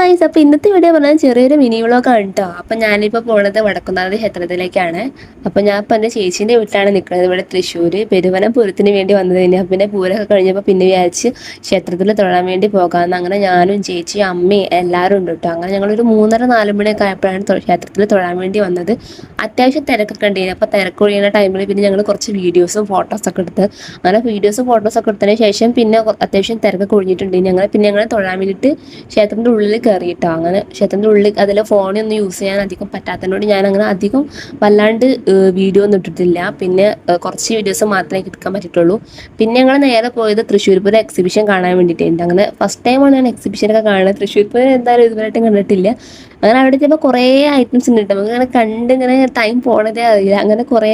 Guys, അപ്പോൾ ഇന്നത്തെ video പറഞ്ഞാൽ ചെറിയൊരു മിനി വ്ളോഗാണ് കേട്ടോ. അപ്പം ഞാനിപ്പോൾ പോണത് വടക്കുന്നാഥ ക്ഷേത്രത്തിലേക്കാണ്. അപ്പോൾ ഞാൻ ഇപ്പം എൻ്റെ ചേച്ചീൻ്റെ വീട്ടിലാണ് നിൽക്കുന്നത്, ഇവിടെ തൃശ്ശൂർ പെരുവനം പൂരത്തിന് വേണ്ടി വന്നത് തന്നെ. പിന്നെ പൂരമൊക്കെ കഴിഞ്ഞപ്പോൾ പിന്നെ വിചാരിച്ച് ക്ഷേത്രത്തിൽ തൊഴാൻ വേണ്ടി പോകാമെന്ന്. അങ്ങനെ ഞാനും ചേച്ചിയും അമ്മയും എല്ലാവരും ഉണ്ട് കേട്ടോ. അങ്ങനെ ഞങ്ങളൊരു 3:30-4 മണിയൊക്കെ ആയപ്പോഴാണ് ക്ഷേത്രത്തിൽ തൊഴാൻ വേണ്ടി വന്നത്. അത്യാവശ്യം തിരക്കൊക്കെ ഉണ്ടായിരുന്നു. അപ്പോൾ തിരക്ക് ഒഴിയുന്ന ടൈമിൽ പിന്നെ ഞങ്ങൾ കുറച്ച് വീഡിയോസും ഫോട്ടോസൊക്കെ എടുത്ത്, അങ്ങനെ വീഡിയോസും ഫോട്ടോസൊക്കെ എടുത്തതിന് ശേഷം പിന്നെ അത്യാവശ്യം തിരക്കൊക്കെ ഒഴിഞ്ഞിട്ടുണ്ട്. ഞങ്ങൾ തൊഴാൻ വേണ്ടിയിട്ട് ക്ഷേത്രത്തിൻ്റെ ഉള്ളിൽ കയറിയിട്ടോ. അങ്ങനെ ക്ഷേത്രത്തിൻ്റെ ഉള്ളിൽ അതിൽ ഫോണൊന്നും യൂസ് ചെയ്യാൻ അധികം പറ്റാത്തതിനോട് ഞാൻ അങ്ങനെ അധികം വല്ലാണ്ട് വീഡിയോ ഒന്നും ഇട്ടിട്ടില്ല. പിന്നെ കുറച്ച് വീഡിയോസ് മാത്രമേ എടുക്കാൻ പറ്റിയിട്ടുള്ളൂ. പിന്നെ ഞങ്ങൾ നേരെ പോയത് തൃശ്ശൂർ പൂരം എക്സിബിഷൻ കാണാൻ വേണ്ടിയിട്ടുണ്ട്. അങ്ങനെ ഫസ്റ്റ് ടൈമാണ് ഞാൻ എക്സിബിഷനൊക്കെ കാണുന്നത്. തൃശ്ശൂർ പൂരം എന്തായാലും ഇതുവരെയായിട്ടും കണ്ടിട്ടില്ല. അങ്ങനെ അവിടെ ചെല്ലുമ്പോൾ കുറേ ഐറ്റംസ് ഉണ്ട്. നമുക്ക് ഇങ്ങനെ കണ്ട് ഇങ്ങനെ ടൈം പോണതേ അറിയില്ല. അങ്ങനെ കുറേ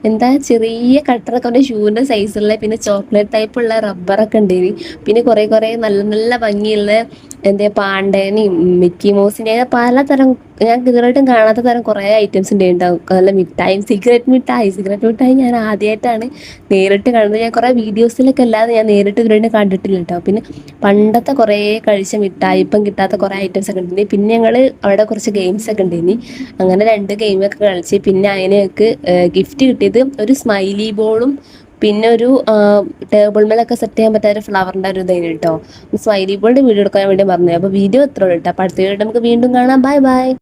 എന്താ ചെറിയ കട്ടറൊക്കെ ഉണ്ട്, ഷൂവിൻ്റെ സൈസുള്ള, പിന്നെ ചോക്ലേറ്റ് ടൈപ്പുള്ള റബ്ബറൊക്കെ ഉണ്ടായി. പിന്നെ കുറേ നല്ല നല്ല ഭംഗിയുള്ള പാണ്ടേനെയും മിക്കി മൗസിൻ്റെ പലതരം ഞാൻ ഇതുവരെയായിട്ടും കാണാത്ത തരം കുറേ ഐറ്റംസ് ഉണ്ടാവും. നല്ല മിഠായി, സിഗരറ്റ് മിഠായി ഞാൻ ആദ്യമായിട്ടാണ് നേരിട്ട് കാണുന്നത്. ഞാൻ കുറേ വീഡിയോസിലൊക്കെ അല്ലാതെ ഞാൻ നേരിട്ട് ഇതുവരെയായിട്ടും കണ്ടിട്ടില്ല കേട്ടോ. പിന്നെ പണ്ടത്തെ കുറേ കഴിച്ച മിഠായി, ഇപ്പം കിട്ടാത്ത കുറേ ഐറ്റംസ് ഒക്കെ ഉണ്ട്. പിന്നെ ഞങ്ങൾ അവിടെ കുറച്ച് ഗെയിംസ് ഒക്കെ ഉണ്ടായിനി. അങ്ങനെ 2 ഗെയിമൊക്കെ കളിച്ച് പിന്നെ അതിനൊക്കെ ഗിഫ്റ്റ് കിട്ടിയത് ഒരു സ്മൈലി ബോളും പിന്നെ ഒരു ടേബിൾ മേലൊക്കെ സെറ്റ് ചെയ്യാൻ പറ്റാത്ത ഒരു ഫ്ലവറിൻ്റെ ഒരു ഇതായിരുന്നു കേട്ടോ. സ്മൈലി ബോളിൻ്റെ വീഡിയോ എടുക്കാൻ വേണ്ടി പറഞ്ഞു. അപ്പോൾ വീഡിയോ എത്ര കേട്ടോ. അപ്പോൾ അടുത്ത വീഡിയോ നമുക്ക് വീണ്ടും കാണാം. Bye bye.